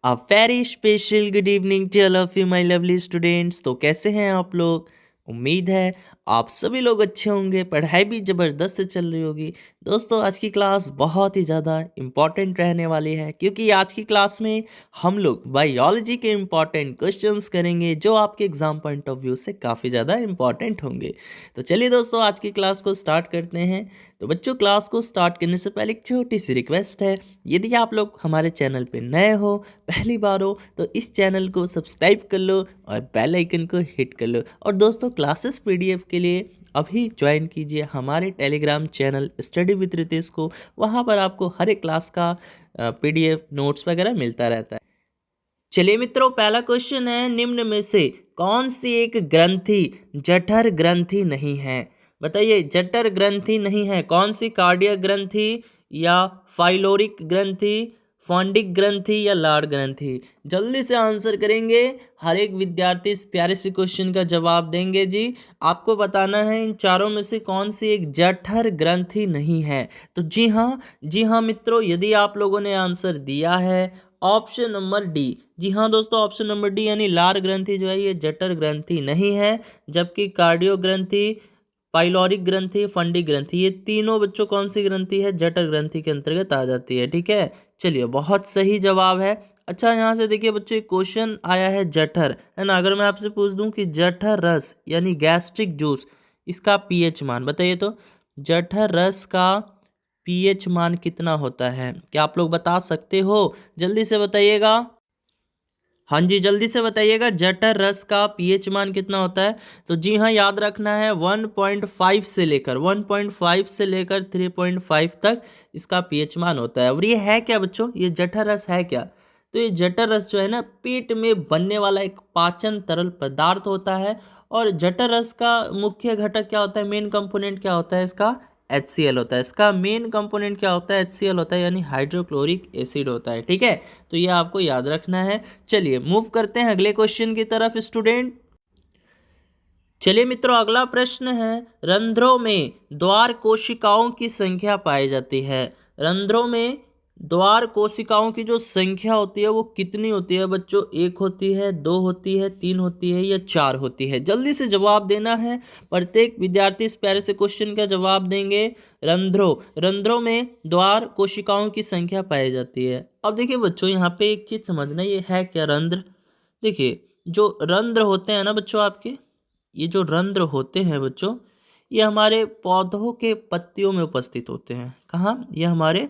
A very special good evening to all of you my lovely students. तो कैसे हैं आप लोग? उम्मीद है आप सभी लोग अच्छे होंगे, पढ़ाई भी ज़बरदस्त चल रही होगी। दोस्तों आज की क्लास बहुत ही ज़्यादा इम्पॉर्टेंट रहने वाली है, क्योंकि आज की क्लास में हम लोग बायोलॉजी के इम्पॉर्टेंट क्वेश्चंस करेंगे जो आपके एग्जाम पॉइंट ऑफ व्यू से काफ़ी ज़्यादा इम्पॉर्टेंट होंगे। तो चलिए दोस्तों आज की क्लास को स्टार्ट करते हैं। तो बच्चों, क्लास को स्टार्ट करने से पहले एक छोटी सी रिक्वेस्ट है। यदि आप लोग हमारे चैनल पे नए हो, पहली बार हो, तो इस चैनल को सब्सक्राइब कर लो और बेल आइकन को हिट कर लो। और दोस्तों क्लासेस पीडीएफ के लिए अभी ज्वाइन कीजिए हमारे telegram channel study with Ritesh को। वहाँ पर आपको हर एक क्लास का पीडीएफ नोट्स वगैरह मिलता रहता है। चलिए मित्रों, पहला क्वेश्चन है, निम्न में से कौन सी एक ग्रंथि जठर ग्रंथि नहीं है? बताइए, जठर ग्रंथि नहीं है कौन सी? कार्डियक ग्रंथि या फाइलोरिक ग्रंथि, फॉन्डिक ग्रंथि या लार ग्रंथि? जल्दी से आंसर करेंगे। हर एक विद्यार्थी इस प्यारे से क्वेश्चन का जवाब देंगे जी। आपको बताना है इन चारों में से कौन सी एक जठर ग्रंथि नहीं है। तो जी हाँ मित्रों, यदि आप लोगों ने आंसर दिया है ऑप्शन नंबर डी। जी हाँ दोस्तों, ऑप्शन नंबर डी यानी लार ग्रंथि जो है ये जठर ग्रंथि नहीं है, जबकि कार्डियो ग्रंथि, पाइलोरिक ग्रंथि, फंडी ग्रंथि, ये तीनों बच्चों कौन सी ग्रंथि है? जठर ग्रंथि के अंतर्गत आ जाती है। ठीक है, चलिए बहुत सही जवाब है। अच्छा, यहाँ से देखिए बच्चों, एक क्वेश्चन आया है जठर, है ना। अगर मैं आपसे पूछ दूं कि जठर रस यानी गैस्ट्रिक जूस, इसका पीएच मान बताइए। तो जठर रस का पीएच मान कितना होता है? क्या आप लोग बता सकते हो? जल्दी से बताइएगा। हाँ जी, जल्दी से बताइएगा, जठर रस का पीएच मान कितना होता है? तो जी हाँ, याद रखना है 1.5 से लेकर 3.5 तक इसका पीएच मान होता है। और ये है क्या बच्चों? ये जठर रस है क्या? तो ये जठर रस जो है ना, पेट में बनने वाला एक पाचन तरल पदार्थ होता है। और जठर रस का मुख्य घटक क्या होता है? मेन कंपोनेंट क्या होता है इसका? HCl होता है। इसका मेन कंपोनेंट क्या होता है? HCl होता है, यानी हाइड्रोक्लोरिक एसिड होता है। ठीक है, तो ये आपको याद रखना है। चलिए मूव करते हैं अगले क्वेश्चन की तरफ स्टूडेंट। चलिए मित्रों, अगला प्रश्न है, रंध्रों में द्वार कोशिकाओं की संख्या पाई जाती है। रंध्रों में द्वार कोशिकाओं की जो संख्या होती है वो कितनी होती है बच्चों? 1 होती है, 2 होती है, 3 होती है या 4 होती है? जल्दी से जवाब देना है। प्रत्येक विद्यार्थी इस प्यारे से क्वेश्चन का जवाब देंगे। रंध्रों में द्वार कोशिकाओं की संख्या पाई जाती है। अब देखिए बच्चों, यहाँ पे एक चीज समझना, ये है क्या रंध्र? देखिए, जो रंध्र होते हैं ना बच्चों, आपके ये जो रंध्र होते हैं बच्चों, ये हमारे पौधों के पत्तियों में उपस्थित होते हैं। कहाँ? ये हमारे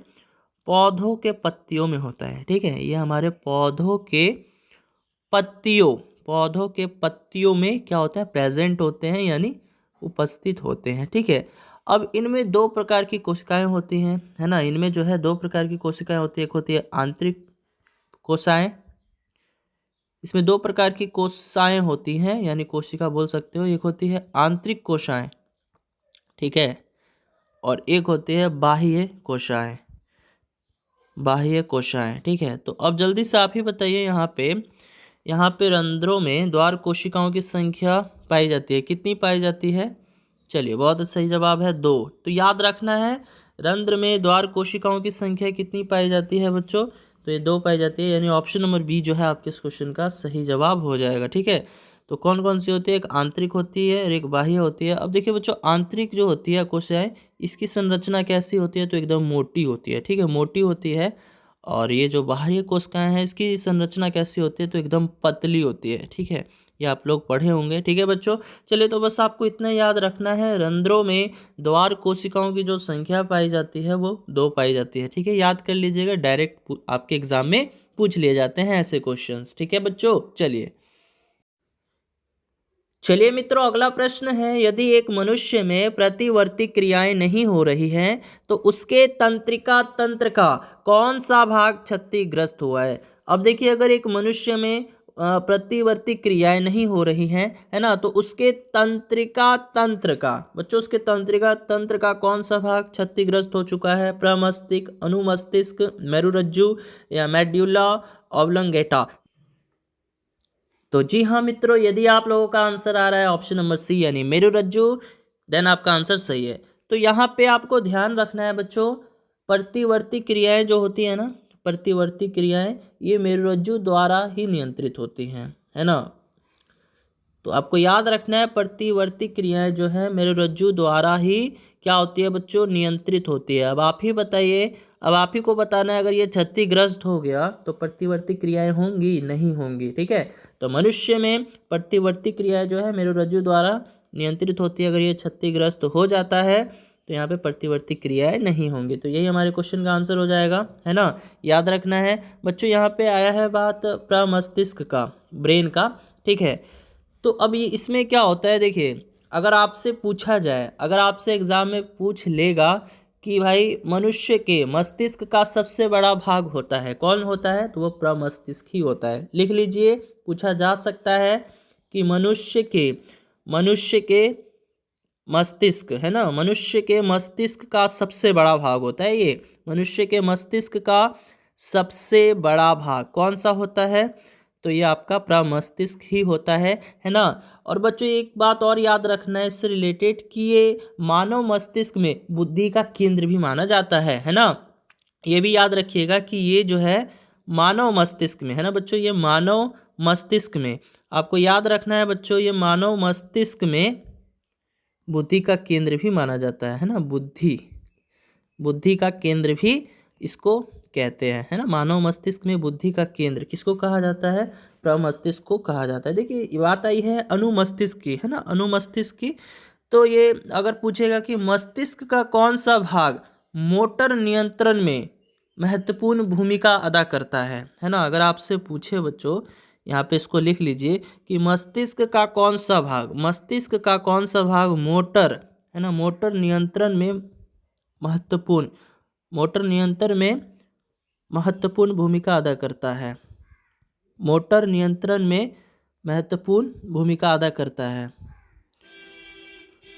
पौधों के पत्तियों में होता है। ठीक है, ये हमारे पौधों के पत्तियों में क्या होता है? प्रेजेंट होते हैं, यानी उपस्थित होते हैं। ठीक है, अब इनमें 2 प्रकार की कोशिकाएं होती हैं, है ना। इनमें जो है 2 प्रकार की कोशिकाएं होती है। एक होती है आंतरिक कोशिकाएं, इसमें 2 प्रकार की कोशिकाएं होती हैं, यानी कोशिका बोल सकते हो। एक होती है आंतरिक कोशिकाएं, ठीक है, और एक होती है बाह्य कोशिकाएं। ठीक है, तो अब जल्दी से आप ही बताइए, यहाँ पे रंध्रों में द्वार कोशिकाओं की संख्या पाई जाती है, कितनी पाई जाती है? चलिए, बहुत सही जवाब है 2। तो याद रखना है, रंध्र में द्वार कोशिकाओं की संख्या कितनी पाई जाती है बच्चों? तो ये 2 पाई जाती है, यानी ऑप्शन नंबर बी जो है आपके इस क्वेश्चन का सही जवाब हो जाएगा। ठीक है, तो कौन कौन सी होती है? एक आंतरिक होती है और एक बाह्य होती है। अब देखिए बच्चों, आंतरिक जो होती है कोशिकाएं, इसकी संरचना कैसी होती है? तो एकदम मोटी होती है। ठीक है, मोटी होती है। और ये जो बाह्य कोशिकाएं हैं, इसकी संरचना कैसी होती है? तो एकदम पतली होती है। ठीक है, ये आप लोग पढ़े होंगे। ठीक है बच्चों, चलिए तो बस आपको इतना याद रखना है, रंध्रों में द्वार कोशिकाओं की जो संख्या पाई जाती है वो 2 पाई जाती है। ठीक है, याद कर लीजिएगा, डायरेक्ट आपके एग्जाम में पूछ लिए जाते हैं ऐसे क्वेश्चंस। ठीक है बच्चों, चलिए मित्रों, अगला प्रश्न है, यदि एक मनुष्य में प्रतिवर्ती क्रियाएं नहीं हो रही हैं तो उसके तंत्रिका तंत्र का कौन सा भाग क्षतिग्रस्त हुआ है? अब देखिए, अगर एक मनुष्य में प्रतिवर्ती क्रियाएं नहीं हो रही हैं, है ना, तो उसके तंत्रिका तंत्र का, बच्चों उसके तंत्रिका तंत्र का कौन सा भाग क्षतिग्रस्त हो चुका है? प्रमस्तिष्क, अनुमस्तिष्क, मेरुरज्जु या मेड्यूला ऑब्लंगेटा? तो जी हाँ मित्रों, यदि आप लोगों का आंसर आ रहा है ऑप्शन नंबर सी यानी मेरुरज्जु, देन आपका आंसर सही है। तो यहाँ पे आपको ध्यान रखना है बच्चों, प्रतिवर्ती क्रियाएं जो होती है ना, प्रतिवर्ती क्रियाएं ये मेरुरज्जु द्वारा ही नियंत्रित होती हैं, है ना। तो आपको याद रखना है प्रतिवर्ती क्रियाएं जो है मेरुरज्जु द्वारा ही क्या होती है बच्चों, नियंत्रित होती है। अब आप ही बताइए, अब आप ही को बताना है, अगर ये क्षतिग्रस्त हो गया तो प्रतिवर्ती क्रियाएं होंगी, नहीं होंगी, ठीक है। तो मनुष्य में प्रतिवर्ती क्रियाएं जो है मेरुरज्जु द्वारा नियंत्रित होती है, अगर ये क्षतिग्रस्त हो जाता है तो यहाँ पे प्रतिवर्ती क्रियाएं नहीं होंगी। तो यही हमारे क्वेश्चन का आंसर हो जाएगा, है ना। याद रखना है बच्चों, यहाँ पे आया है बात प्रमस्तिष्क का, ब्रेन का, ठीक है। तो अब ये इसमें क्या होता है, देखिए अगर आपसे पूछा जाए, अगर आपसे एग्जाम में पूछ लेगा कि भाई मनुष्य के मस्तिष्क का सबसे बड़ा भाग होता है, कौन होता है, तो वो प्रमस्तिष्क ही होता है। लिख लीजिए, पूछा जा सकता है कि मनुष्य के मस्तिष्क, है ना, मनुष्य के मस्तिष्क का सबसे बड़ा भाग होता है ये। मनुष्य के मस्तिष्क का सबसे बड़ा भाग कौन सा होता है, तो ये आपका प्रमस्तिष्क ही होता है ना। और बच्चों एक बात और याद रखना है इससे रिलेटेड कि ये मानव मस्तिष्क में बुद्धि का केंद्र भी माना जाता है ना। ये भी याद रखिएगा कि ये जो है मानव मस्तिष्क में, है ना बच्चों, ये मानव मस्तिष्क में, आपको याद रखना है बच्चों, ये मानव मस्तिष्क में बुद्धि का केंद्र भी माना जाता है ना। बुद्धि का केंद्र भी इसको कहते हैं, है ना। मानव मस्तिष्क में बुद्धि का केंद्र किसको कहा जाता है, प्रमस्तिष्क को कहा जाता है। देखिए ये बात आई है अनुमस्तिष्क की, है ना, अनुमस्तिष्क की। तो ये अगर पूछेगा कि मस्तिष्क का कौन सा भाग मोटर नियंत्रण में महत्वपूर्ण भूमिका अदा करता है ना। अगर आपसे पूछे बच्चों, यहाँ पे इसको लिख लीजिए कि मस्तिष्क का कौन सा भाग, मस्तिष्क का कौन सा भाग मोटर, है ना, मोटर नियंत्रण में महत्वपूर्ण भूमिका अदा करता है, मोटर नियंत्रण में महत्वपूर्ण भूमिका अदा करता है।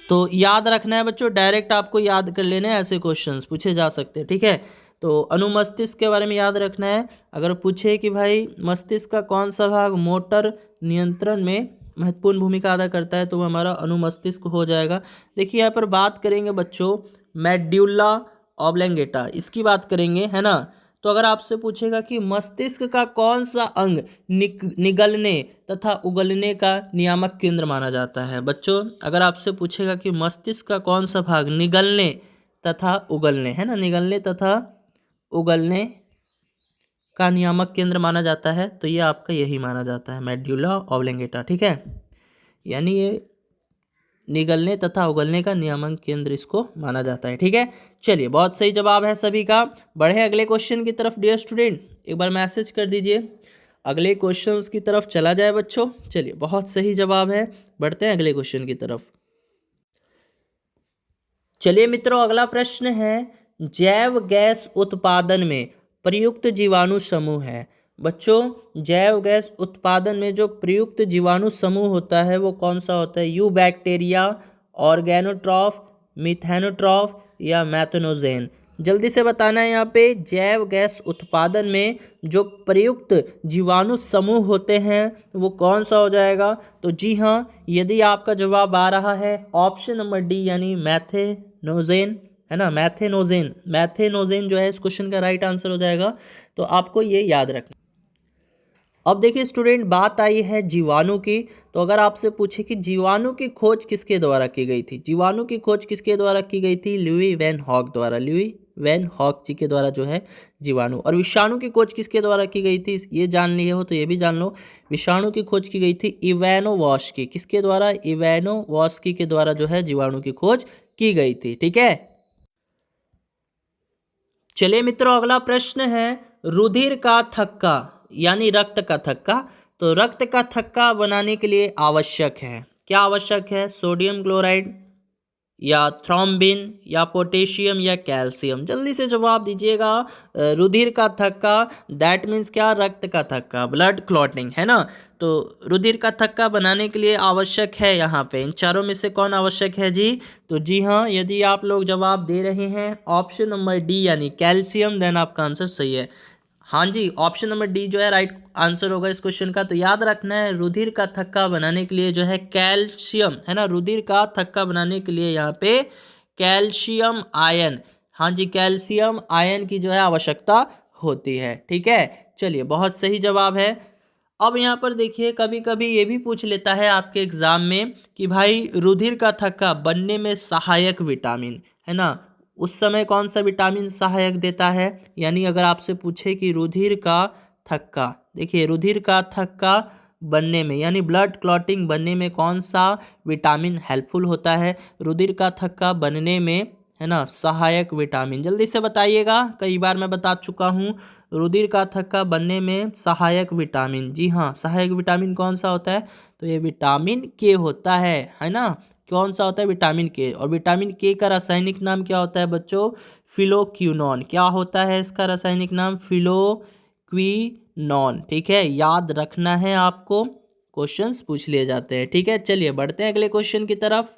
तो याद रखना है बच्चों, डायरेक्ट आपको याद कर लेने हैं, ऐसे क्वेश्चंस पूछे जा सकते हैं, ठीक है। तो अनुमस्तिष्क के बारे में याद रखना है, अगर पूछे कि भाई मस्तिष्क का कौन सा भाग मोटर नियंत्रण में महत्वपूर्ण भूमिका अदा करता है, तो वो हमारा अनुमस्तिष्क हो जाएगा। देखिए यहाँ पर बात करेंगे बच्चों मेड्यूला ऑब्लंगेटा, इसकी बात करेंगे, है ना। तो अगर आपसे पूछेगा कि मस्तिष्क का कौन सा अंग निगलने तथा उगलने का नियामक केंद्र माना जाता है, बच्चों अगर आपसे पूछेगा कि मस्तिष्क का कौन सा भाग निगलने तथा उगलने, है ना, निगलने तथा उगलने का नियामक केंद्र माना जाता है, तो ये आपका यही माना जाता है मेड्यूला ऑब्लंगेटा, ठीक है। यानी ये निगलने तथा उगलने का नियामक केंद्र इसको माना जाता है, ठीक है। चलिए बहुत सही जवाब है सभी का। बढ़े अगले क्वेश्चन की तरफ डियर स्टूडेंट, एक बार मैसेज कर दीजिए, अगले क्वेश्चंस की तरफ चला जाए बच्चों। चलिए बहुत सही जवाब है, बढ़ते हैं अगले क्वेश्चन की तरफ। चलिए मित्रों अगला प्रश्न है, जैव गैस उत्पादन में प्रयुक्त जीवाणु समूह है। बच्चों जैव गैस उत्पादन में जो प्रयुक्त जीवाणु समूह होता है वो कौन सा होता है, यू बैक्टीरिया, ऑर्गेनोट्रॉफ, मिथेनोट्रॉफ या मैथनोजेन। जल्दी से बताना है यहाँ पे, जैव गैस उत्पादन में जो प्रयुक्त जीवाणु समूह होते हैं वो कौन सा हो जाएगा। तो जी हाँ, यदि आपका जवाब आ रहा है ऑप्शन नंबर डी यानी मैथेनोजेन, है ना, मैथेनोजेन जो है इस क्वेश्चन का राइट आंसर हो जाएगा। तो आपको ये याद रखना। अब देखिए स्टूडेंट, बात आई है जीवाणु की। तो अगर आपसे पूछे कि जीवाणु की खोज किसके द्वारा की गई थी, जीवाणु की खोज किसके द्वारा की गई थी, लुई वैन हॉक द्वारा, लुई वैन हॉक जी के द्वारा जो है जीवाणु। और विषाणु की खोज किसके द्वारा की गई थी, ये जान लिए हो तो ये भी जान लो, विषाणु की खोज की गई थी इवानोवस्की, किसके द्वारा, इवानोवस्की के द्वारा जो है जीवाणु की खोज की गई थी, ठीक है। चलिए मित्रों अगला प्रश्न है, रुधिर का थक्का यानी रक्त का थक्का। तो रक्त का थक्का बनाने के लिए आवश्यक है, क्या आवश्यक है, सोडियम क्लोराइड या थ्रोम्बिन या पोटेशियम या कैल्शियम। जल्दी से जवाब दीजिएगा। रुधिर का थक्का दैट मीन्स क्या, रक्त का थक्का, ब्लड क्लॉटिंग, है ना। तो रुधिर का थक्का बनाने के लिए आवश्यक है यहाँ पे, इन चारों में से कौन आवश्यक है जी। तो जी हाँ, यदि आप लोग जवाब दे रहे हैं ऑप्शन नंबर डी यानी कैल्शियम, देन आपका आंसर सही है। हाँ जी, ऑप्शन नंबर डी जो है राइट आंसर होगा इस क्वेश्चन का। तो याद रखना है रुधिर का थक्का बनाने के लिए जो है कैल्शियम, है ना, रुधिर का थक्का बनाने के लिए यहाँ पे कैल्शियम आयन, हाँ जी कैल्शियम आयन की जो है आवश्यकता होती है। ठीक है, चलिए बहुत सही जवाब है। अब यहाँ पर देखिए कभी कभी ये भी पूछ लेता है आपके एग्जाम में कि भाई रुधिर का थक्का बनने में सहायक विटामिन, है ना, उस समय कौन सा विटामिन सहायक देता है। यानी अगर आपसे पूछे कि रुधिर का थक्का, देखिए रुधिर का थक्का बनने में यानी ब्लड क्लॉटिंग बनने में कौन सा विटामिन हेल्पफुल होता है, रुधिर का थक्का बनने में, है ना, सहायक विटामिन। जल्दी से बताइएगा, कई बार मैं बता चुका हूँ, रुधिर का थक्का बनने में सहायक विटामिन, जी हाँ, सहायक विटामिन कौन सा होता है, तो ये विटामिन के होता है ना। कौन सा होता है, विटामिन के। और विटामिन के का रासायनिक नाम क्या होता है बच्चों, फिलोक्विनोन। क्या होता है इसका रासायनिक नाम, फिलोक्विनोन। ठीक है, याद रखना है आपको, क्वेश्चंस पूछ लिए जाते हैं। ठीक है, चलिए बढ़ते हैं अगले क्वेश्चन की तरफ।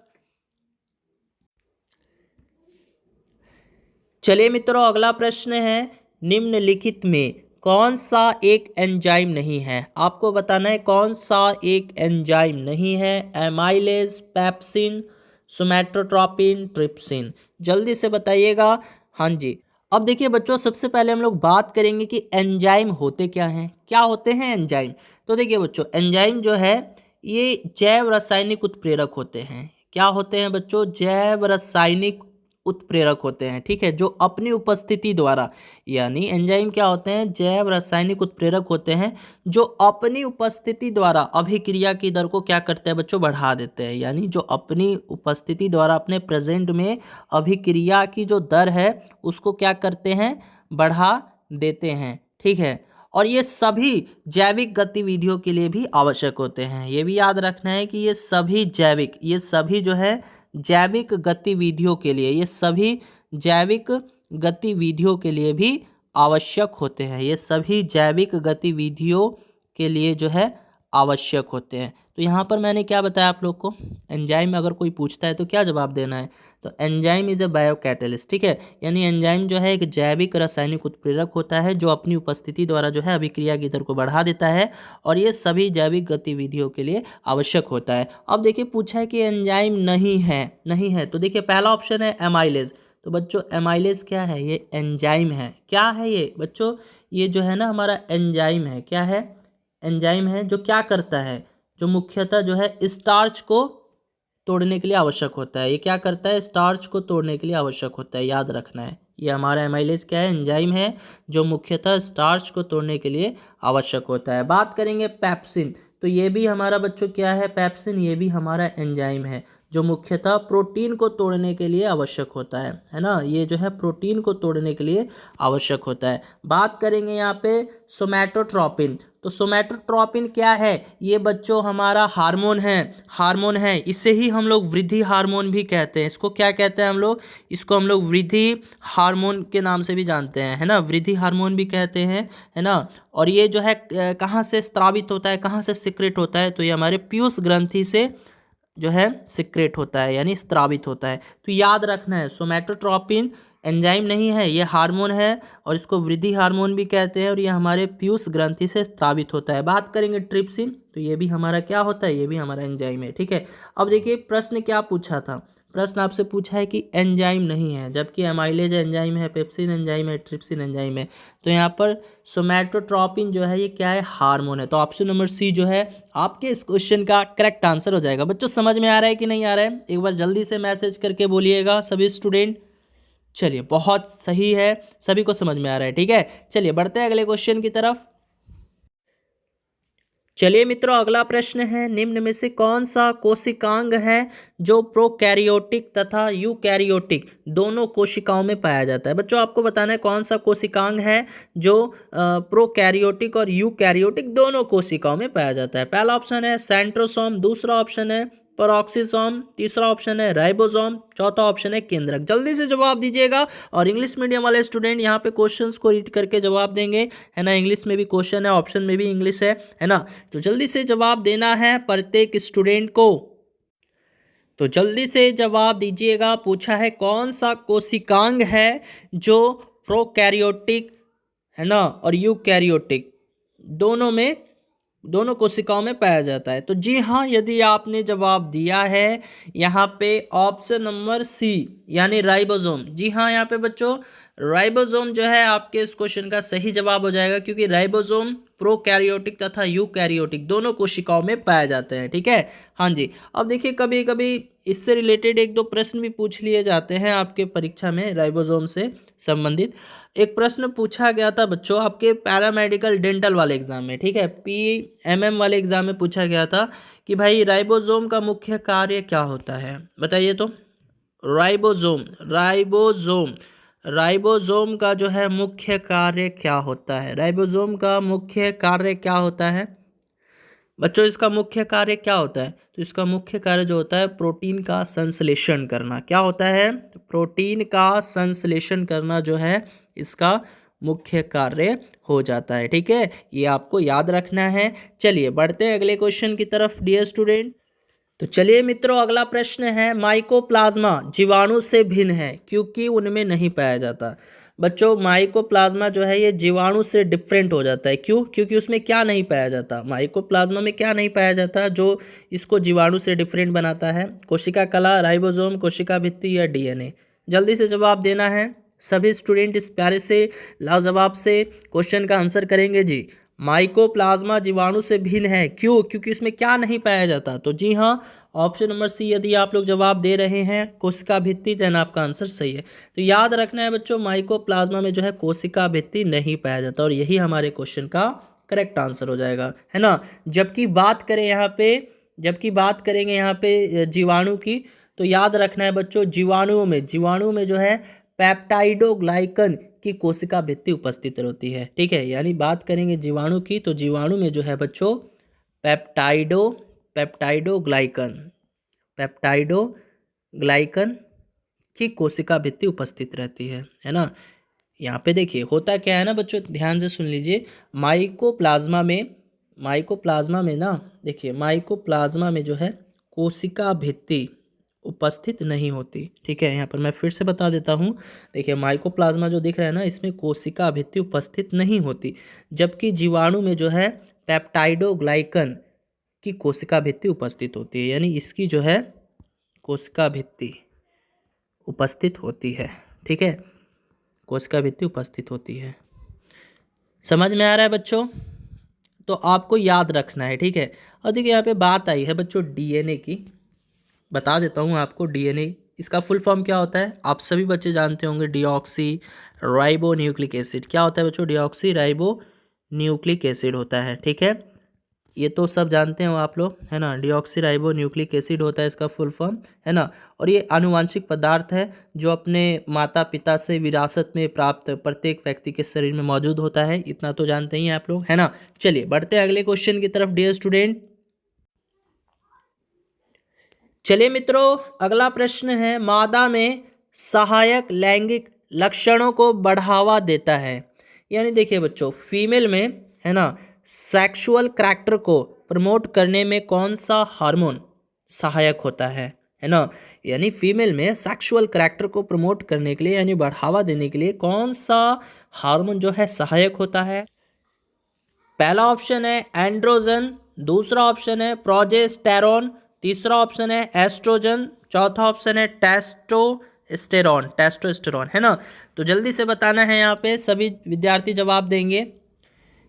चलिए मित्रों, अगला प्रश्न है, निम्नलिखित में कौन सा एक एंजाइम नहीं है। आपको बताना है कौन सा एक एंजाइम नहीं है। Amylase, pepsin, somatotropin, trypsin. जल्दी से बताइएगा। हाँ जी, अब देखिए बच्चों, सबसे पहले हम लोग बात करेंगे कि एंजाइम होते क्या हैं, क्या होते हैं एंजाइम। तो देखिए बच्चों, एंजाइम जो है ये जैव रासायनिक उत्प्रेरक होते हैं। क्या होते हैं बच्चों, जैव रासायनिक उत्प्रेरक होते हैं। ठीक है, जो अपनी उपस्थिति द्वारा, यानी एंजाइम क्या होते हैं, जैव रासायनिक उत्प्रेरक होते हैं जो अपनी उपस्थिति द्वारा अभिक्रिया की दर को क्या करते हैं बच्चों, बढ़ा देते हैं। यानी जो अपनी उपस्थिति द्वारा अपने प्रेजेंट में अभिक्रिया की जो दर है उसको क्या करते हैं, बढ़ा देते हैं। ठीक है, और ये सभी जैविक गतिविधियों के लिए भी आवश्यक होते हैं। ये भी याद रखना है कि ये सभी जैविक, ये सभी जो है जैविक गतिविधियों के लिए, ये सभी जैविक गतिविधियों के लिए भी आवश्यक होते हैं। ये सभी जैविक गतिविधियों के लिए जो है आवश्यक होते हैं। तो यहाँ पर मैंने क्या बताया आप लोग को, एंजाइम अगर कोई पूछता है तो क्या जवाब देना है, तो एंजाइम इज ए बायोकैटलिस्ट। ठीक है, यानी एंजाइम जो है एक जैविक रासायनिक उत्प्रेरक होता है जो अपनी उपस्थिति द्वारा जो है अभिक्रिया की दर को बढ़ा देता है और ये सभी जैविक गतिविधियों के लिए आवश्यक होता है। अब देखिए पूछा है कि एंजाइम नहीं है, नहीं है, तो देखिए पहला ऑप्शन है एमाइलेज। तो बच्चों एमाइलेज क्या है, ये एंजाइम है। क्या है ये बच्चों, ये जो है ना हमारा एंजाइम है। क्या है, एंजाइम है जो क्या करता है, जो मुख्यतः जो है स्टार्च को तोड़ने के लिए आवश्यक होता है। ये क्या करता है, स्टार्च को तोड़ने के लिए आवश्यक होता है, याद रखना है। ये हमारा एमाइलेज क्या है, एंजाइम है जो मुख्यतः स्टार्च को तोड़ने के लिए आवश्यक होता है। बात करेंगे पेप्सिन, तो ये भी हमारा बच्चों क्या है, पेप्सिन ये भी हमारा एंजाइम है जो मुख्यतः प्रोटीन को तोड़ने के लिए आवश्यक होता है ना। ये जो है प्रोटीन को तोड़ने के लिए आवश्यक होता है। बात करेंगे यहाँ पे सोमैटोट्रोपिन, तो सोमैटोट्रोपिन क्या है, ये बच्चों हमारा हार्मोन है, हार्मोन है। इसे ही हम लोग वृद्धि हार्मोन भी कहते हैं। इसको क्या कहते हैं हम लोग, इसको हम लोग वृद्धि हार्मोन के नाम से भी जानते हैं, है ना, वृद्धि हार्मोन भी कहते हैं, है ना। और ये जो है कहाँ से स्रावित होता है, कहाँ से सिक्रेट होता है, तो ये हमारे पीयूष ग्रंथि से जो है सिक्रेट होता है, यानी स्रावित होता है। तो याद रखना है सोमैटोट्रोपिन एंजाइम नहीं है, ये हार्मोन है और इसको वृद्धि हार्मोन भी कहते हैं और ये हमारे पीयूष ग्रंथि से स्रावित होता है। बात करेंगे ट्रिप्सिन, तो ये भी हमारा क्या होता है, ये भी हमारा एंजाइम है। ठीक है, अब देखिए प्रश्न क्या पूछा था, प्रश्न आपसे पूछा है कि एंजाइम नहीं है, जबकि एमाइलेज एंजाइम है, पेप्सिन एंजाइम है, ट्रिप्सिन एंजाइम है। तो यहाँ पर सोमैटोट्रोपिन जो है ये क्या है, हार्मोन है। तो ऑप्शन नंबर सी जो है आपके इस क्वेश्चन का करेक्ट आंसर हो जाएगा। बच्चों समझ में आ रहा है कि नहीं आ रहा है, एक बार जल्दी से मैसेज करके बोलिएगा सभी स्टूडेंट। चलिए बहुत सही है, सभी को समझ में आ रहा है। ठीक है, चलिए बढ़ते हैं अगले क्वेश्चन की तरफ। चलिए मित्रों, अगला प्रश्न है, निम्न में से कौन सा कोशिकांग है जो प्रोकैरियोटिक तथा यूकैरियोटिक दोनों कोशिकाओं में पाया जाता है। बच्चों आपको बताना है कौन सा कोशिकांग है जो प्रोकैरियोटिक और यूकैरियोटिक दोनों कोशिकाओं में पाया जाता है। पहला ऑप्शन है सेंट्रोसोम, दूसरा ऑप्शन है पेरोक्सिसोम, तीसरा ऑप्शन है राइबोसोम, चौथा ऑप्शन है केंद्रक। जल्दी से जवाब दीजिएगा और इंग्लिश मीडियम वाले स्टूडेंट यहाँ पे क्वेश्चंस को रीड करके जवाब देंगे, है ना। इंग्लिश में भी क्वेश्चन है, ऑप्शन में भी इंग्लिश है ना। तो जल्दी से जवाब देना है प्रत्येक स्टूडेंट को, तो जल्दी से जवाब दीजिएगा। पूछा है कौन सा कोशिकांग है जो प्रोकैरियोटिक, है ना, और यूकैरियोटिक दोनों कोशिकाओं में पाया जाता है। तो जी हाँ, यदि आपने जवाब दिया है यहाँ पे ऑप्शन नंबर सी यानी राइबोसोम, जी हाँ यहाँ पे बच्चों राइबोसोम जो है आपके इस क्वेश्चन का सही जवाब हो जाएगा, क्योंकि राइबोसोम प्रोकैरियोटिक तथा यूकैरियोटिक दोनों कोशिकाओं में पाए जाते हैं। ठीक है, हाँ जी। अब देखिए कभी कभी इससे रिलेटेड एक दो प्रश्न भी पूछ लिए जाते हैं आपके परीक्षा में राइबोसोम से संबंधित। एक प्रश्न पूछा गया था बच्चों आपके पैरामेडिकल डेंटल वाले एग्जाम में, ठीक है, PMM वाले एग्जाम में पूछा गया था कि भाई राइबोसोम का मुख्य कार्य क्या होता है, बताइए तो। राइबोसोम राइबोसोम राइबोसोम का जो है मुख्य कार्य क्या होता है, राइबोसोम का मुख्य कार्य क्या होता है बच्चों, इसका मुख्य कार्य क्या होता है? तो इसका मुख्य कार्य जो होता है प्रोटीन का संश्लेषण करना। क्या होता है? प्रोटीन का संश्लेषण करना जो है इसका मुख्य कार्य हो जाता है। ठीक है, ये आपको याद रखना है। चलिए बढ़ते हैं अगले क्वेश्चन की तरफ डियर स्टूडेंट। तो चलिए मित्रों, अगला प्रश्न है माइकोप्लाज्मा जीवाणु से भिन्न है क्योंकि उनमें नहीं पाया जाता। बच्चों माइकोप्लाज्मा जो है ये जीवाणु से डिफरेंट हो जाता है। क्यों? क्योंकि उसमें क्या नहीं पाया जाता, माइकोप्लाज्मा में क्या नहीं पाया जाता जो इसको जीवाणु से डिफरेंट बनाता है? कोशिका कला, राइबोसोम, कोशिका भित्ति या DNA? जल्दी से जवाब देना है। सभी स्टूडेंट इस प्यारे से लाजवाब से क्वेश्चन का आंसर करेंगे जी। माइकोप्लाज्मा जीवाणु से भिन्न है, क्यों? क्योंकि इसमें क्या नहीं पाया जाता। तो जी हाँ, ऑप्शन नंबर सी यदि आप लोग जवाब दे रहे हैं कोशिका भित्ति, देन आपका आंसर सही है। तो याद रखना है बच्चों, माइकोप्लाज्मा में जो है कोशिका भित्ति नहीं पाया जाता और यही हमारे क्वेश्चन का करेक्ट आंसर हो जाएगा, है ना। जबकि बात करेंगे यहाँ पे जीवाणु की, तो याद रखना है बच्चों जीवाणुओं में जो है पेप्टाइडोग्लाइकन की कोशिका भित्ति उपस्थित रहती है। ठीक है, यानी बात करेंगे जीवाणु की तो जीवाणु में जो है बच्चों पेप्टाइडोग्लाइकन की कोशिका भित्ति उपस्थित रहती है ना। यहाँ पे देखिए होता क्या है ना बच्चों, ध्यान से सुन लीजिए। माइकोप्लाज्मा में ना, देखिए माइकोप्लाज्मा में जो है कोशिका भित्ति उपस्थित नहीं होती। ठीक है, यहाँ पर मैं फिर से बता देता हूँ। देखिए माइकोप्लाज्मा जो दिख रहा है ना, इसमें कोशिका भित्ति उपस्थित नहीं होती, जबकि जीवाणु में जो है पेप्टाइडोग्लाइकन की कोशिका भित्ति उपस्थित होती है, यानी इसकी जो है कोशिका भित्ति उपस्थित होती है। ठीक है, कोशिका भित्ति उपस्थित होती है। समझ में आ रहा है बच्चों? तो आपको याद रखना है। ठीक है, और देखिए यहाँ पे बात आई है बच्चों DNA की, बता देता हूँ आपको। DNA इसका फुल फॉर्म क्या होता है, आप सभी बच्चे जानते होंगे। Deoxy ribo nucleic acid. क्या होता है बच्चों? डीऑक्सी राइबो न्यूक्लिक एसिड होता है। ठीक है, ये तो सब जानते हो आप लोग, है ना। डीऑक्सी राइबो न्यूक्लिक एसिड होता है इसका फुल फॉर्म, है ना। और ये आनुवांशिक पदार्थ है जो अपने माता पिता से विरासत में प्राप्त प्रत्येक व्यक्ति के शरीर में मौजूद होता है। इतना तो जानते ही हैं आप लोग, है ना। चलिए बढ़ते हैं अगले क्वेश्चन की तरफ डियर स्टूडेंट। चलिए मित्रों, अगला प्रश्न है मादा में सहायक लैंगिक लक्षणों को बढ़ावा देता है। यानी देखिए बच्चों, फीमेल में, है ना, सेक्सुअल करैक्टर को प्रमोट करने में कौन सा हार्मोन सहायक होता है ना। यानी फीमेल में सेक्सुअल करैक्टर को प्रमोट करने के लिए यानी बढ़ावा देने के लिए कौन सा हार्मोन जो है सहायक होता है? पहला ऑप्शन है एंड्रोजन, दूसरा ऑप्शन है प्रोजेस्टेरॉन, तीसरा ऑप्शन है एस्ट्रोजन, चौथा ऑप्शन है टेस्टोस्टेरॉन, है ना। तो जल्दी से बताना है, यहाँ पे सभी विद्यार्थी जवाब देंगे।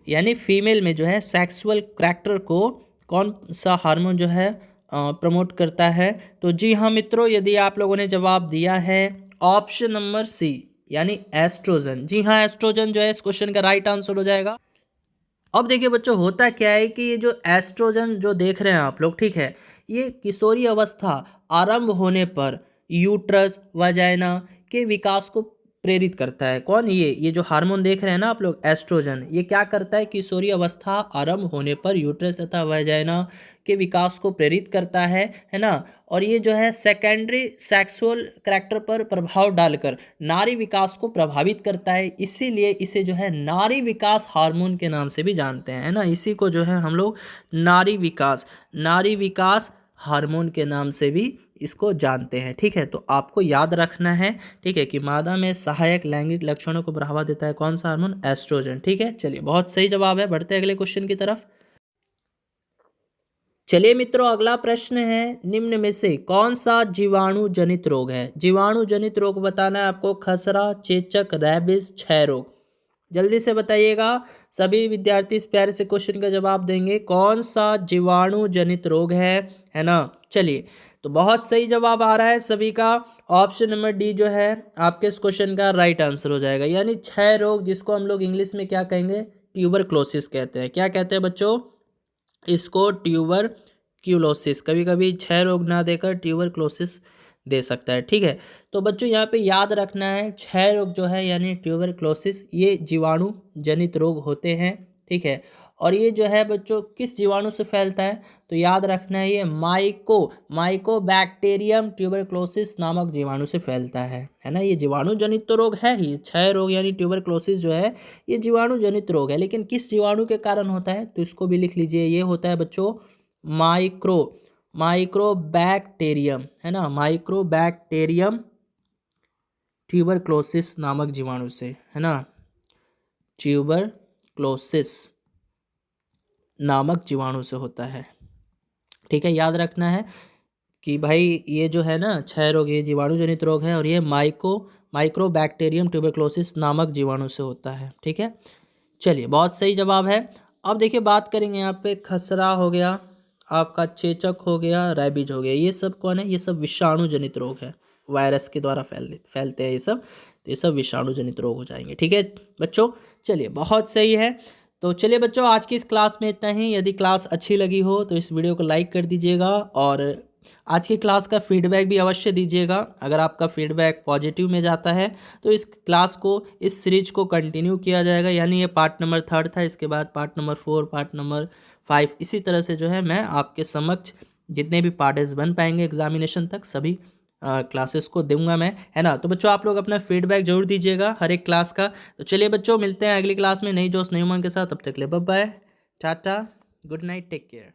यानी फीमेल में जो है सेक्सुअल करैक्टर को कौन सा हार्मोन जो है प्रमोट करता है? तो जी हाँ मित्रों, यदि आप लोगों ने जवाब दिया है ऑप्शन नंबर सी यानी एस्ट्रोजन, जी हाँ एस्ट्रोजन जो है इस क्वेश्चन का राइट आंसर हो जाएगा। अब देखिए बच्चों, होता क्या है कि ये जो एस्ट्रोजन जो देख रहे हैं आप लोग, ठीक है, ये किशोरी अवस्था आरंभ होने पर यूट्रस वजाइना के विकास को प्रेरित करता है। कौन? ये जो हार्मोन देख रहे हैं ना आप लोग, एस्ट्रोजन, ये क्या करता है? किशोरी अवस्था आरंभ होने पर यूट्रस तथा वजाइना के विकास को प्रेरित करता है ना। और ये जो है सेकेंडरी सेक्सुअल करैक्टर पर प्रभाव डालकर नारी विकास को प्रभावित करता है, इसीलिए इसे जो है नारी विकास हार्मोन के नाम से भी जानते हैं, है ना। इसी को जो है हम लोग नारी विकास हार्मोन के नाम से भी इसको जानते हैं। ठीक है, तो आपको याद रखना है, ठीक है, कि मादा में सहायक लैंगिक लक्षणों को बढ़ावा देता है कौन सा हार्मोन? एस्ट्रोजन। ठीक है, चलिए बहुत सही जवाब है। बढ़ते हैं अगले क्वेश्चन की तरफ। चलिए मित्रों, अगला प्रश्न है, निम्न में से कौन सा जीवाणु जनित रोग है? जीवाणु जनित रोग बताना है आपको, खसरा, चेचक, रैबिस, क्षय रोग। जल्दी से बताइएगा, सभी विद्यार्थी इस प्यारे से क्वेश्चन का जवाब देंगे, कौन सा जीवाणु जनित रोग है ना। चलिए, तो बहुत सही जवाब आ रहा है सभी का। ऑप्शन नंबर डी जो है आपके इस क्वेश्चन का राइट आंसर हो जाएगा, यानी क्षय रोग, जिसको हम लोग इंग्लिश में क्या कहेंगे, ट्यूबरक्लोसिस कहते हैं। क्या कहते हैं बच्चों? इसको ट्यूबरक्यूलोसिस, कभी कभी क्षय रोग ना देकर ट्यूबरक्लोसिस दे सकता है, ठीक है। तो बच्चों यहाँ पे याद रखना है, क्षय रोग जो है यानी ट्यूबरक्लोसिस, ये जीवाणु जनित रोग होते हैं, ठीक है। और ये जो है बच्चों किस जीवाणु से फैलता है? तो याद रखना है, ये माइकोबैक्टीरियम ट्यूबरक्लोसिस नामक जीवाणु से फैलता है ना। ये जीवाणु जनित तो रोग है ही, क्षय रोग यानी ट्यूबरक्लोसिस जो है ये जीवाणु जनित रोग है, लेकिन किस जीवाणु के कारण होता है? तो इसको भी लिख लीजिए, ये होता है बच्चों माइक्रोबैक्टीरियम, है ना, माइक्रोबैक्टीरियम ट्यूबरक्लोसिस नामक जीवाणु से, है ना, ट्यूबरक्लोसिस नामक जीवाणु से होता है, ठीक है। याद रखना है कि भाई ये जो है ना क्षय रोग, ये जीवाणु जनित रोग है और ये माइक्रोबैक्टीरियम ट्यूबरक्लोसिस नामक जीवाणु से होता है, ठीक है। चलिए, बहुत सही जवाब है। अब देखिए, बात करेंगे यहाँ पे, खसरा हो गया आपका, चेचक हो गया, रैबीज हो गया, ये सब कौन है? ये सब विषाणु जनित रोग है, वायरस के द्वारा फैलते हैं ये सब, तो ये सब विषाणु जनित रोग हो जाएंगे, ठीक है बच्चों। चलिए, बहुत सही है। तो चलिए बच्चों, आज की इस क्लास में इतना ही। यदि क्लास अच्छी लगी हो तो इस वीडियो को लाइक कर दीजिएगा और आज की क्लास का फीडबैक भी अवश्य दीजिएगा। अगर आपका फीडबैक पॉजिटिव में जाता है तो इस क्लास को, इस सीरीज को कंटिन्यू किया जाएगा, यानी ये पार्ट नंबर 3 था, इसके बाद पार्ट नंबर 4, पार्ट नंबर 5, इसी तरह से जो है मैं आपके समक्ष जितने भी पार्ट्स बन पाएंगे एग्जामिनेशन तक, सभी क्लासेस को दूंगा मैं, है ना। तो बच्चों, आप लोग अपना फीडबैक जरूर दीजिएगा हर एक क्लास का। तो चलिए बच्चों, मिलते हैं अगली क्लास में नई जोश नई उमंग के साथ। तब तक ले बाय बाय, टाटा, गुड नाइट, टेक केयर।